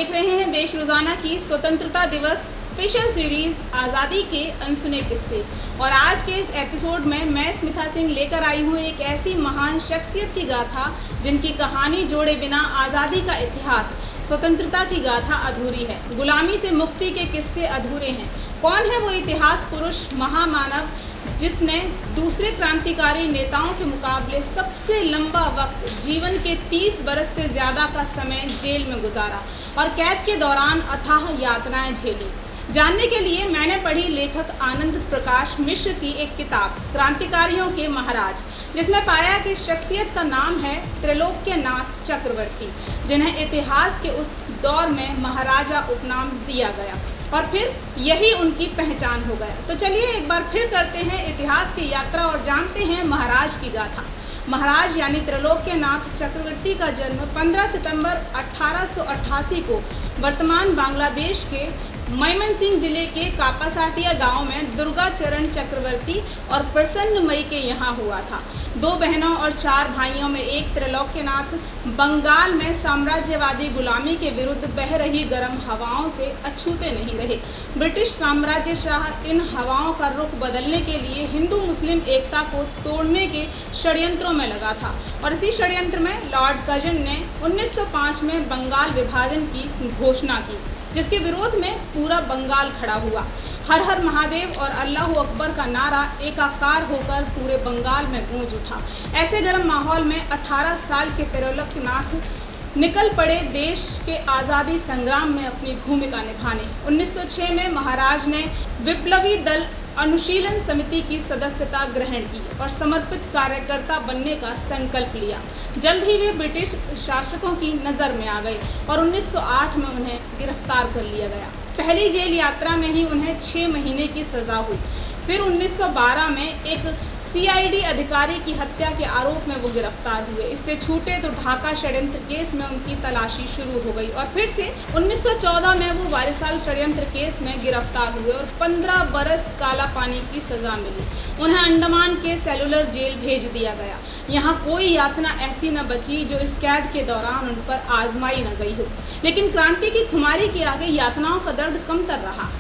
देख रहे हैं देश रोजाना की स्वतंत्रता दिवस स्पेशल सीरीज आज़ादी के अनसुने किस्से। और आज के इस एपिसोड में मैं स्मिता सिंह लेकर आई हूँ एक ऐसी महान शख्सियत की गाथा जिनकी कहानी जोड़े बिना आज़ादी का इतिहास, स्वतंत्रता की गाथा अधूरी है। गुलामी से मुक्ति के किस्से अधूरे हैं। कौन है वो इतिहास पुरुष, महामानव, जिसने दूसरे क्रांतिकारी नेताओं के मुकाबले सबसे लंबा वक्त, जीवन के 30 बरस से ज़्यादा का समय जेल में गुजारा और कैद के दौरान अथाह यातनाएं झेली। जानने के लिए मैंने पढ़ी लेखक आनंद प्रकाश मिश्र की एक किताब क्रांतिकारियों के महाराज, जिसमें पाया कि शख्सियत का नाम है त्रिलोक्यनाथ चक्रवर्ती, जिन्हें इतिहास के उस दौर में महाराजा उपनाम दिया गया और फिर यही उनकी पहचान हो गया। तो चलिए एक बार फिर करते हैं इतिहास की यात्रा और जानते हैं महाराज की गाथा। महाराज यानी त्रिलोक्यनाथ चक्रवर्ती का जन्म 15 सितंबर 1888 को वर्तमान बांग्लादेश के मयमनसिंह जिले के कापासाटिया गांव में दुर्गा चरण चक्रवर्ती और प्रसन्न मई के यहाँ हुआ था। 2 बहनों और 4 भाइयों में एक त्रिलोक्यनाथ बंगाल में साम्राज्यवादी गुलामी के विरुद्ध बह रही गर्म हवाओं से अछूते नहीं रहे। ब्रिटिश साम्राज्यशाह इन हवाओं का रुख बदलने के लिए हिंदू मुस्लिम एकता को तोड़ने के षड्यंत्रों में लगा था और इसी षड्यंत्र में लॉर्ड कर्जन ने 1905 में बंगाल विभाजन की घोषणा की, जिसके विरोध में पूरा बंगाल खड़ा हुआ। हर हर महादेव और अल्लाह अकबर का नारा एकाकार होकर पूरे बंगाल में गूंज उठा। ऐसे गर्म माहौल में 18 साल के त्रिलोक्यनाथ निकल पड़े देश के आज़ादी संग्राम में अपनी भूमिका निभाने। 1906 में महाराज ने विप्लवी दल अनुशीलन समिति की सदस्यता ग्रहण की और समर्पित कार्यकर्ता बनने का संकल्प लिया। जल्द ही वे ब्रिटिश शासकों की नज़र में आ गए और 1908 में उन्हें गिरफ्तार कर लिया गया। पहली जेल यात्रा में ही उन्हें 6 महीने की सज़ा हुई। फिर 1912 में एक CID अधिकारी की हत्या के आरोप में वो गिरफ्तार हुए। इससे छूटे तो ढाका षड्यंत्र केस में उनकी तलाशी शुरू हो गई और फिर से 1914 में वो वारिसाल षड्यंत्र केस में गिरफ्तार हुए और 15 बरस काला पानी की सज़ा मिली। उन्हें अंडमान के सेलुलर जेल भेज दिया गया। यहाँ कोई यातना ऐसी न बची जो इस कैद के दौरान उन पर आजमाई न गई हो, लेकिन क्रांति की खुमारी के आगे यातनाओं का दर्द कमतर रहा।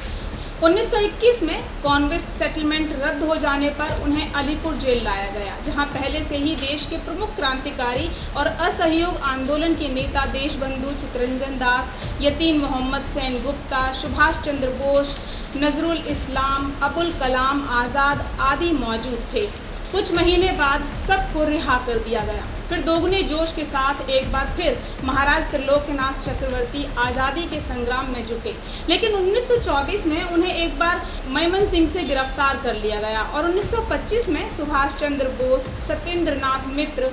1921 में कॉन्विस्ट सेटलमेंट रद्द हो जाने पर उन्हें अलीपुर जेल लाया गया, जहां पहले से ही देश के प्रमुख क्रांतिकारी और असहयोग आंदोलन के नेता देशबंधु चित्तरंजन दास, यतीन मोहम्मद सेन गुप्ता, सुभाष चंद्र बोस, नजरुल इस्लाम, अबुल कलाम आज़ाद आदि मौजूद थे। कुछ महीने बाद सबको रिहा कर दिया गया। फिर दोगुने जोश के साथ एक बार फिर महाराज त्रिलोक्यनाथ चक्रवर्ती आज़ादी के संग्राम में जुटे, लेकिन 1924 में उन्हें एक बार मयमनसिंह से गिरफ्तार कर लिया गया और 1925 में सुभाष चंद्र बोस, सत्येंद्र नाथ मित्र,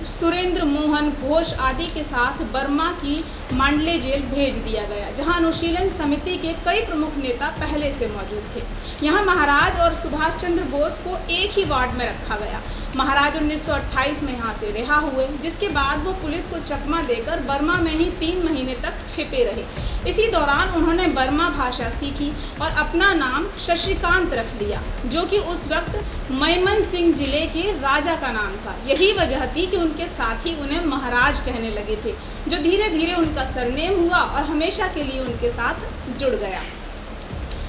सुरेंद्र मोहन घोष आदि के साथ बर्मा की मांडले जेल भेज दिया गया, जहां अनुशीलन समिति के कई प्रमुख नेता पहले से मौजूद थे। यहां महाराज और सुभाष चंद्र बोस को एक ही वार्ड में रखा गया। महाराज 1928 में यहाँ से रिहा हुए, जिसके बाद वो पुलिस को चकमा देकर बर्मा में ही 3 महीने तक छिपे रहे। इसी दौरान उन्होंने बर्मा भाषा सीखी और अपना नाम शशिकांत रख लिया, जो कि उस वक्त मयमनसिंह जिले के राजा का नाम था। यही वजह थी कि उनके साथी उन्हें महाराज कहने लगे थे, जो धीरे धीरे उनका सरनेम हुआ और हमेशा के लिए उनके साथ जुड़ गया।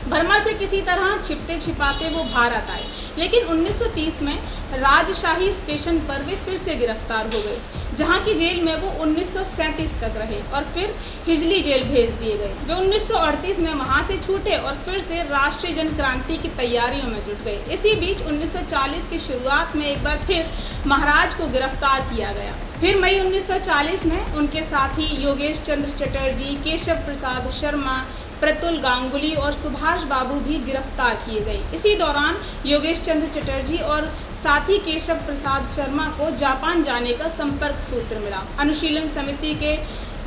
बर्मा से किसी तरह छिपते छिपाते वो भारत आए, लेकिन 1930 में राजशाही स्टेशन पर वे फिर से गिरफ्तार हो गए, जहां की जेल में वो 1937 तक रहे और फिर हिजली जेल भेज दिए गए। वे 1938 में वहां से छूटे और फिर से राष्ट्रीय जन क्रांति की तैयारियों में जुट गए। इसी बीच 1940 की शुरुआत में एक बार फिर महाराज को गिरफ्तार किया गया। फिर मई 1940 में उनके साथी योगेश चंद्र चटर्जी, केशव प्रसाद शर्मा, प्रतुल गांगुली और सुभाष बाबू भी गिरफ्तार किए गए। इसी दौरान योगेश चंद्र चटर्जी और साथी केशव प्रसाद शर्मा को जापान जाने का संपर्क सूत्र मिला। अनुशीलन समिति के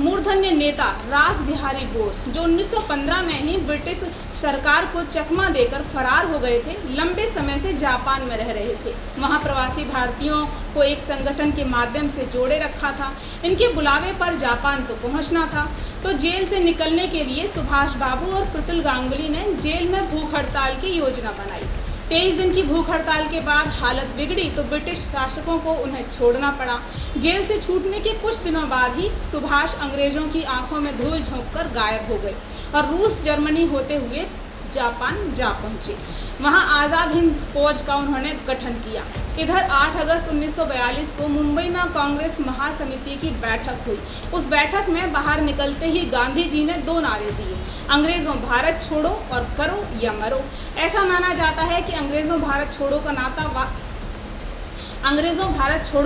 मूर्धन्य नेता रास बिहारी बोस, जो 1915 में ही ब्रिटिश सरकार को चकमा देकर फरार हो गए थे, लंबे समय से जापान में रह रहे थे। वहां प्रवासी भारतीयों को एक संगठन के माध्यम से जोड़े रखा था। इनके बुलावे पर जापान तो पहुंचना था, तो जेल से निकलने के लिए सुभाष बाबू और प्रतुल गांगुली ने जेल में भूख हड़ताल की योजना बनाई। 23 दिन की भूख हड़ताल के बाद हालत बिगड़ी तो ब्रिटिश शासकों को उन्हें छोड़ना पड़ा। जेल से छूटने के कुछ दिनों बाद ही सुभाष अंग्रेजों की आंखों में धूल झोंककर गायब हो गए और रूस जर्मनी होते हुए जापान जा पहुंचे। वहां आज़ाद हिंद फौज का उन्होंने गठन किया। इधर 8 अगस्त 1942 को मुंबई में कांग्रेस महासमिति की बैठक हुई। उस बैठक में बाहर निकलते ही गांधी जी ने 2 नारे दिए, अंग्रेजों भारत छोड़ो और करो या मरो। ऐसा माना जाता है कि अंग्रेजों भारत छोड़ो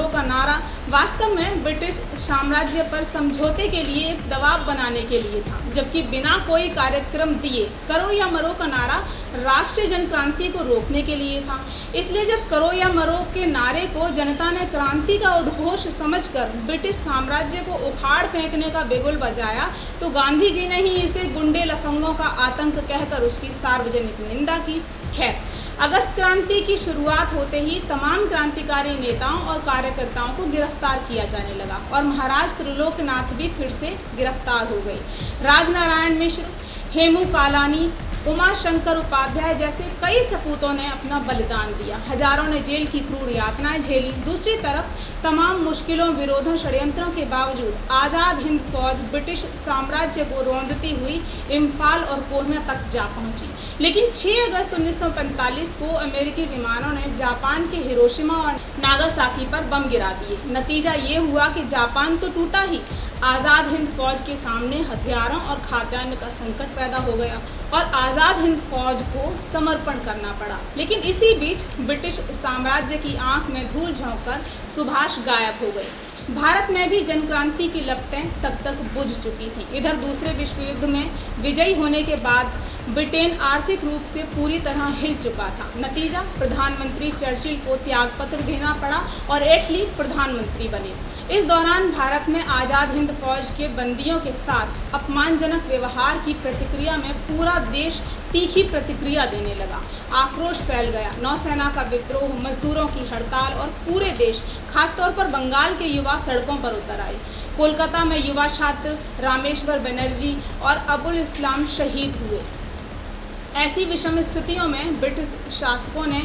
का नारा वास्तव में ब्रिटिश साम्राज्य पर समझौते के लिए एक दबाव बनाने के लिए था, जबकि बिना कोई कार्यक्रम दिए करो या मरो का नारा राष्ट्रीय जन क्रांति को रोकने के लिए था। इसलिए जब करो या मरो के नारे को जनता ने क्रांति का उद्घोष समझकर ब्रिटिश साम्राज्य को उखाड़ फेंकने का बिगुल बजाया तो गांधी जी ने ही इसे गुंडे लफंगों का आतंक कहकर उसकी सार्वजनिक निंदा की। खैर, अगस्त क्रांति की शुरुआत होते ही तमाम क्रांतिकारी नेताओं और कार्यकर्ताओं को गिरफ्तार किया जाने लगा और महाराज त्रिलोकनाथ भी फिर से गिरफ्तार हो गए। राजनारायण मिश्र, हेमू कालानी, उमा शंकर उपाध्याय जैसे कई सपूतों ने अपना बलिदान दिया। हजारों ने जेल की क्रूर यातनाएं झेली। दूसरी तरफ तमाम मुश्किलों, विरोधों, षड्यंत्रों के बावजूद आज़ाद हिंद फौज ब्रिटिश साम्राज्य को रौंदती हुई इम्फाल और कोहिमा तक जा पहुंची। लेकिन 6 अगस्त 1945 को अमेरिकी विमानों ने जापान के हिरोशिमा और नागासाकी पर बम गिरा दिए। नतीजा ये हुआ कि जापान तो टूटा ही, आज़ाद हिंद फौज के सामने हथियारों और खाद्यान्न का संकट पैदा हो गया और आज़ाद हिंद फौज को समर्पण करना पड़ा। लेकिन इसी बीच ब्रिटिश साम्राज्य की आंख में धूल झोंककर सुभाष गायब हो गए। भारत में भी जनक्रांति की लपटें तब तक बुझ चुकी थीं। इधर दूसरे विश्व युद्ध में विजयी होने के बाद ब्रिटेन आर्थिक रूप से पूरी तरह हिल चुका था। नतीजा, प्रधानमंत्री चर्चिल को त्यागपत्र देना पड़ा और एटली प्रधानमंत्री बने। इस दौरान भारत में आज़ाद हिंद फौज के बंदियों के साथ अपमानजनक व्यवहार की प्रतिक्रिया में पूरा देश तीखी प्रतिक्रिया देने लगा। आक्रोश फैल गया। नौसेना का विद्रोह, मजदूरों की हड़ताल और पूरे देश, खासतौर पर बंगाल के युवा सड़कों पर उतर आए। कोलकाता में युवा छात्र रामेश्वर बनर्जी और अबुल इस्लाम शहीद हुए। ऐसी विषम स्थितियों में ब्रिटिश शासकों ने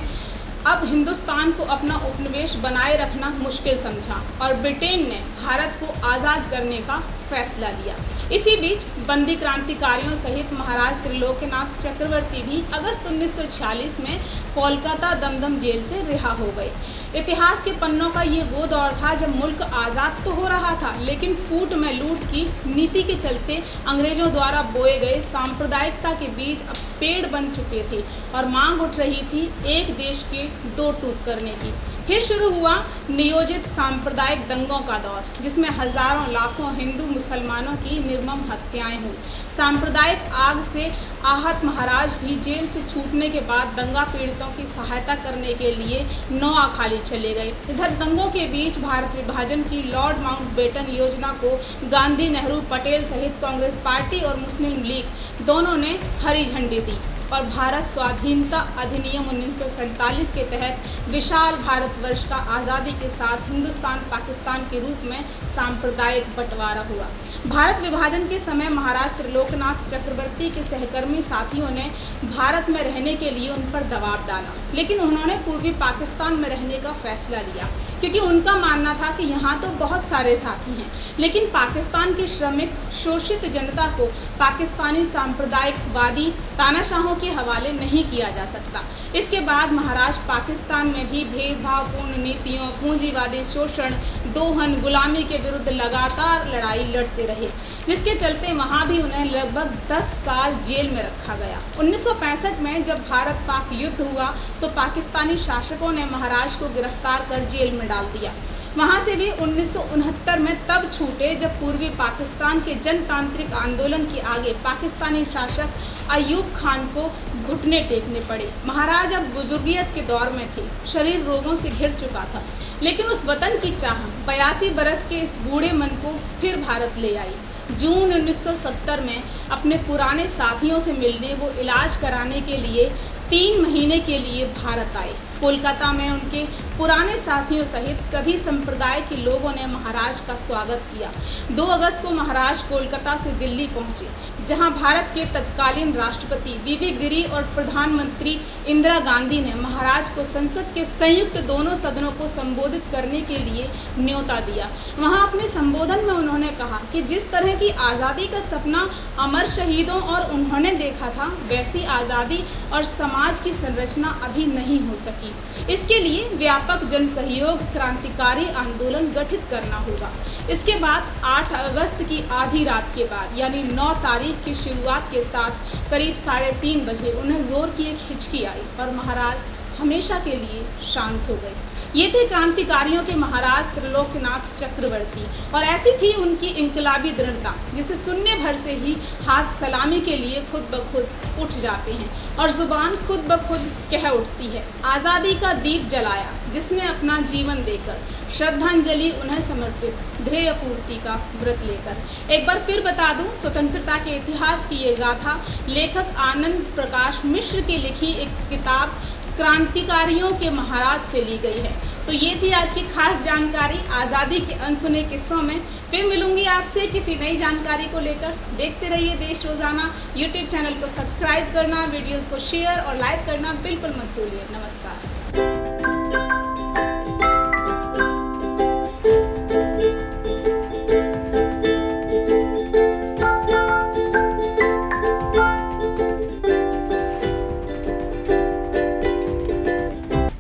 अब हिंदुस्तान को अपना उपनिवेश बनाए रखना मुश्किल समझा और ब्रिटेन ने भारत को आज़ाद करने का फैसला लिया। इसी बीच बंदी क्रांतिकारियों सहित महाराज त्रिलोकनाथ चक्रवर्ती भी अगस्त 1946 में कोलकाता दमदम जेल से रिहा हो गए। इतिहास के पन्नों का ये वो दौर था जब मुल्क आज़ाद तो हो रहा था, लेकिन फूट में लूट की नीति के चलते अंग्रेजों द्वारा बोए गए सांप्रदायिकता के बीज अब पेड़ बन चुके थे और मांग उठ रही थी एक देश के 2 टूक करने की। फिर शुरू हुआ नियोजित सांप्रदायिक दंगों का दौर, जिसमें हजारों लाखों हिंदू मुसलमानों की निर्मम हत्याएं हुई। सांप्रदायिक आग से आहत महाराज भी जेल से छूटने के बाद दंगा पीड़ितों की सहायता करने के लिए नोआखाली चले गए। इधर दंगों के बीच भारत विभाजन की लॉर्ड माउंटबेटन योजना को गांधी, नेहरू, पटेल सहित कांग्रेस पार्टी और मुस्लिम लीग दोनों ने हरी झंडी दी और भारत स्वाधीनता अधिनियम 1947 के तहत विशाल भारतवर्ष का आज़ादी के साथ हिंदुस्तान पाकिस्तान के रूप में सांप्रदायिक बंटवारा हुआ। भारत विभाजन के समय महाराज त्रिलोकनाथ चक्रवर्ती के सहकर्मी साथियों ने भारत में रहने के लिए उन पर दबाव डाला, लेकिन उन्होंने पूर्वी पाकिस्तान में रहने का फैसला लिया क्योंकि उनका मानना था कि यहाँ तो बहुत सारे साथी हैं, लेकिन पाकिस्तान की श्रमिक शोषित जनता को पाकिस्तानी सांप्रदायिकवादी तानाशाहों के हवाले नहीं किया जा सकता। इसके बाद महाराज पाकिस्तान में भी भेदभावपूर्ण नीतियों, पूंजीवादी शोषण, दोहन, गुलामी के विरुद्ध लगातार लड़ाई लड़ते रहे, जिसके चलते वहाँ भी उन्हें लगभग 10 साल जेल में रखा गया। 1965 में जब भारत पाक युद्ध हुआ तो पाकिस्तानी शासकों ने महाराज को गिरफ्तार कर जेल में डाल दिया। वहाँ से भी 1969 में तब छूटे जब पूर्वी पाकिस्तान के जनतांत्रिक आंदोलन के आगे पाकिस्तानी शासक अयूब खान को घुटने टेकने पड़े। महाराज अब बुजुर्गियत के दौर में थे, शरीर रोगों से घिर चुका था, लेकिन उस वतन की चाह 82 बरस के इस बूढ़े मन को फिर भारत ले आई। जून 1970 में अपने पुराने साथियों से मिलने, वो इलाज कराने के लिए 3 महीने के लिए भारत आए। कोलकाता में उनके पुराने साथियों सहित सभी संप्रदाय के लोगों ने महाराज का स्वागत किया। 2 अगस्त को महाराज कोलकाता से दिल्ली पहुंचे, जहां भारत के तत्कालीन राष्ट्रपति वीवी गिरी और प्रधानमंत्री इंदिरा गांधी ने महाराज को संसद के संयुक्त दोनों सदनों को संबोधित करने के लिए न्योता दिया। वहां अपने संबोधन में उन्होंने कहा कि जिस तरह की आज़ादी का सपना अमर शहीदों और उन्होंने देखा था, वैसी आज़ादी और समाज की संरचना अभी नहीं हो सकी। इसके लिए व्यापक जन सहयोग, क्रांतिकारी आंदोलन गठित करना होगा। इसके बाद 8 अगस्त की आधी रात के बाद यानी 9 तारीख की शुरुआत के साथ करीब 3:30 बजे उन्हें जोर की एक हिचकी आई और महाराज हमेशा के लिए शांत हो गए। ये थे क्रांतिकारियों के महाराज त्रिलोकनाथ चक्रवर्ती, और ऐसी थी उनकी इनकलाबी दृढ़ता जिसे सुनने भर से ही हाथ सलामी के लिए खुद ब खुद उठ जाते हैं और जुबान खुद ब खुद कह उठती है। आज़ादी का दीप जलाया जिसने अपना जीवन देकर, श्रद्धांजलि उन्हें समर्पित, ध्येय पूर्ति का व्रत लेकर। एक बार फिर बता दूं, स्वतंत्रता के इतिहास की ये गाथा लेखक आनंद प्रकाश मिश्र की लिखी एक किताब क्रांतिकारियों के महाराज से ली गई है। तो ये थी आज की खास जानकारी आज़ादी के अनसुने किस्सों में। फिर मिलूंगी आपसे किसी नई जानकारी को लेकर। देखते रहिए देश रोज़ाना। यूट्यूब चैनल को सब्सक्राइब करना, वीडियोस को शेयर और लाइक करना बिल्कुल मत भूलिए। नमस्कार।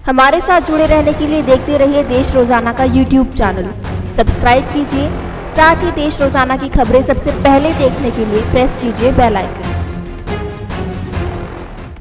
हमारे साथ जुड़े रहने के लिए देखते रहिए देश रोजाना का YouTube चैनल। सब्सक्राइब कीजिए, साथ ही देश रोजाना की खबरें सबसे पहले देखने के लिए प्रेस कीजिए बेल आइकन।